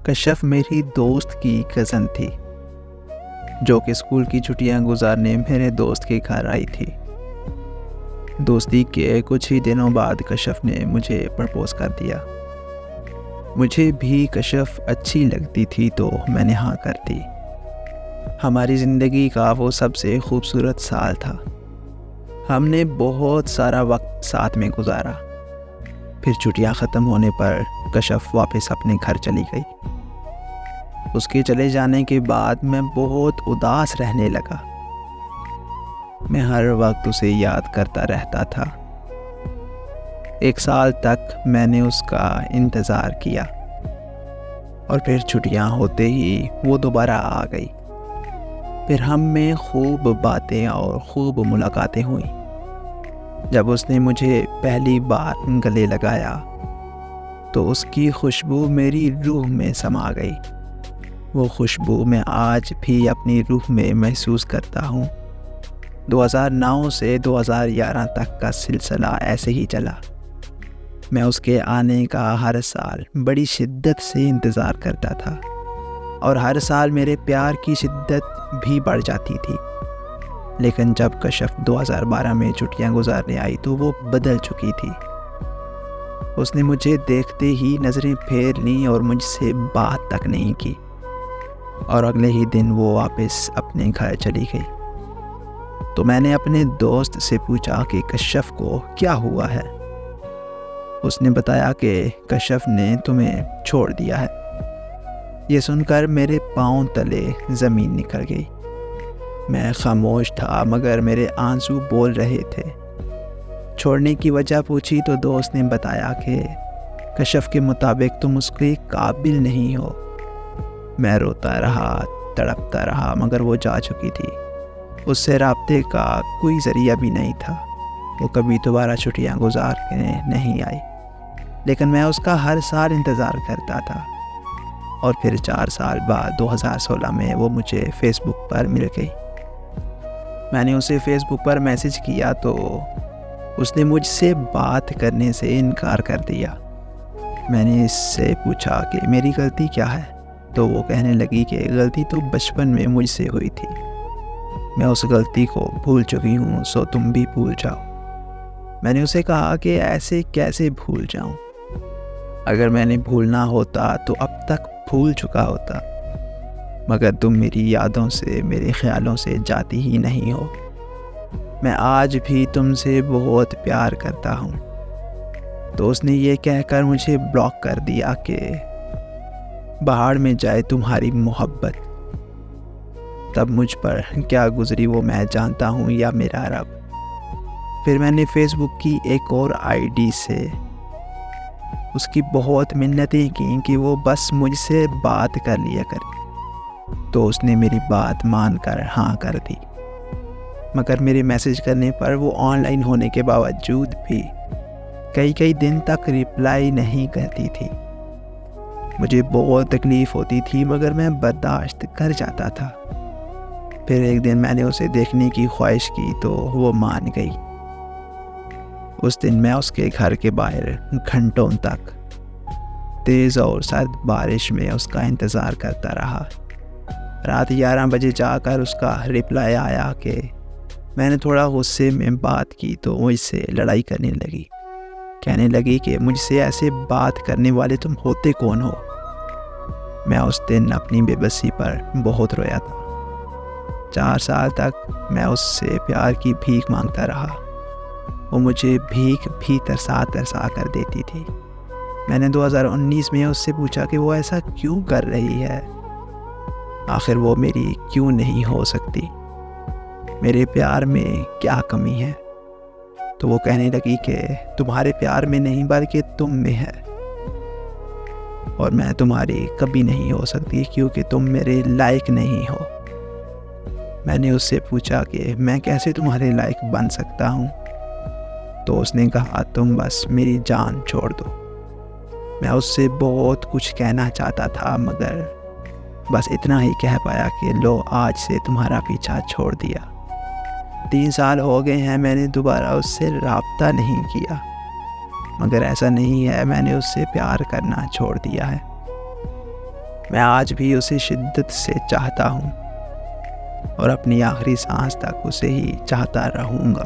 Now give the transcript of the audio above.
کشف میری دوست کی کزن تھی جو کہ اسکول کی چھٹیاں گزارنے میرے دوست کے گھر آئی تھی۔ دوستی کے کچھ ہی دنوں بعد کشف نے مجھے پرپوز کر دیا۔ مجھے بھی کشف اچھی لگتی تھی تو میں نے ہاں کر دی۔ ہماری زندگی کا وہ سب سے خوبصورت سال تھا۔ ہم نے بہت سارا وقت ساتھ میں گزارا۔ پھر چھٹیاں ختم ہونے پر کشف واپس اپنے گھر چلی گئی۔ اس کے چلے جانے کے بعد میں بہت اداس رہنے لگا۔ میں ہر وقت اسے یاد کرتا رہتا تھا۔ 1 سال تک میں نے اس کا انتظار کیا اور پھر چھٹیاں ہوتے ہی وہ دوبارہ آ گئی۔ پھر ہم میں خوب باتیں اور خوب ملاقاتیں ہوئیں۔ جب اس نے مجھے پہلی بار گلے لگایا تو اس کی خوشبو میری روح میں سما گئی۔ وہ خوشبو میں آج بھی اپنی روح میں محسوس کرتا ہوں۔ 2009 سے 2011 تک کا سلسلہ ایسے ہی چلا۔ میں اس کے آنے کا ہر سال بڑی شدت سے انتظار کرتا تھا اور ہر سال میرے پیار کی شدت بھی بڑھ جاتی تھی۔ لیکن جب کشف 2012 میں چھٹیاں گزارنے آئی تو وہ بدل چکی تھی۔ اس نے مجھے دیکھتے ہی نظریں پھیر لیں اور مجھ سے بات تک نہیں کی، اور اگلے ہی دن وہ واپس اپنے گھر چلی گئی۔ تو میں نے اپنے دوست سے پوچھا کہ کشف کو کیا ہوا ہے۔ اس نے بتایا کہ کشف نے تمہیں چھوڑ دیا ہے۔ یہ سن کر میرے پاؤں تلے زمین نکل گئی۔ میں خاموش تھا مگر میرے آنسو بول رہے تھے۔ چھوڑنے کی وجہ پوچھی تو دوست نے بتایا کہ کشف کے مطابق تم اس کے قابل نہیں ہو۔ میں روتا رہا، تڑپتا رہا، مگر وہ جا چکی تھی۔ اس سے رابطے کا کوئی ذریعہ بھی نہیں تھا۔ وہ کبھی دوبارہ چھٹیاں گزار کے نہیں آئی، لیکن میں اس کا ہر سال انتظار کرتا تھا۔ اور پھر 4 سال بعد 2016 میں وہ مجھے فیس بک پر مل گئی۔ میں نے اسے فیس بک پر میسج کیا تو اس نے مجھ سے بات کرنے سے انکار کر دیا۔ میں نے اس سے پوچھا کہ میری غلطی کیا ہے، تو وہ کہنے لگی کہ غلطی تو بچپن میں مجھ سے ہوئی تھی۔ میں اس غلطی کو بھول چکی ہوں، سو تم بھی بھول جاؤ۔ میں نے اسے کہا کہ ایسے کیسے بھول جاؤں؟ اگر میں نے بھولنا ہوتا تو اب تک بھول چکا ہوتا، مگر تم میری یادوں سے، میرے خیالوں سے جاتی ہی نہیں ہو۔ میں آج بھی تم سے بہت پیار کرتا ہوں۔ تو اس نے یہ کہہ کر مجھے بلاک کر دیا کہ بہاڑ میں جائے تمہاری محبت۔ تب مجھ پر کیا گزری وہ میں جانتا ہوں یا میرا رب۔ پھر میں نے فیس بک کی ایک اور آئی ڈی سے اس کی بہت منتیں کیں کہ وہ بس مجھ سے بات کر لیا کرے، تو اس نے میری بات مان کر ہاں کر دی۔ مگر میرے میسج کرنے پر وہ آن لائن ہونے کے باوجود بھی کئی دن تک رپلائی نہیں کرتی تھی۔ مجھے بہت تکلیف ہوتی تھی مگر میں برداشت کر جاتا تھا۔ پھر ایک دن میں نے اسے دیکھنے کی خواہش کی تو وہ مان گئی۔ اس دن میں اس کے گھر کے باہر گھنٹوں تک تیز اور سرد بارش میں اس کا انتظار کرتا رہا۔ رات 11 بجے جا کر اس کا رپلائی آیا کہ میں نے تھوڑا غصے میں بات کی تو مجھ سے لڑائی کرنے لگی۔ کہنے لگی کہ مجھ سے ایسے بات کرنے والے تم ہوتے کون ہو؟ میں اس دن اپنی بے بسی پر بہت رویا تھا۔ 4 سال تک میں اس سے پیار کی بھیک مانگتا رہا۔ وہ مجھے بھیک بھی ترسا کر دیتی تھی۔ میں نے 2019 میں اس سے پوچھا کہ وہ ایسا کیوں کر رہی ہے؟ آخر وہ میری کیوں نہیں ہو سکتی؟ میرے پیار میں کیا کمی ہے؟ تو وہ کہنے لگی کہ تمہارے پیار میں نہیں بلکہ تم میں ہے، اور میں تمہاری کبھی نہیں ہو سکتی کیونکہ تم میرے لائق نہیں ہو۔ میں نے اس سے پوچھا کہ میں کیسے تمہارے لائق بن سکتا ہوں؟ تو اس نے کہا تم بس میری جان چھوڑ دو۔ میں اس سے بہت کچھ کہنا چاہتا تھا مگر بس اتنا ہی کہہ پایا کہ لو آج سے تمہارا پیچھا چھوڑ دیا۔ 3 سال ہو گئے ہیں میں نے دوبارہ اس سے رابطہ نہیں کیا، مگر ایسا نہیں ہے میں نے اس سے پیار کرنا چھوڑ دیا ہے۔ میں آج بھی اسے شدت سے چاہتا ہوں اور اپنی آخری سانس تک اسے ہی چاہتا رہوں گا۔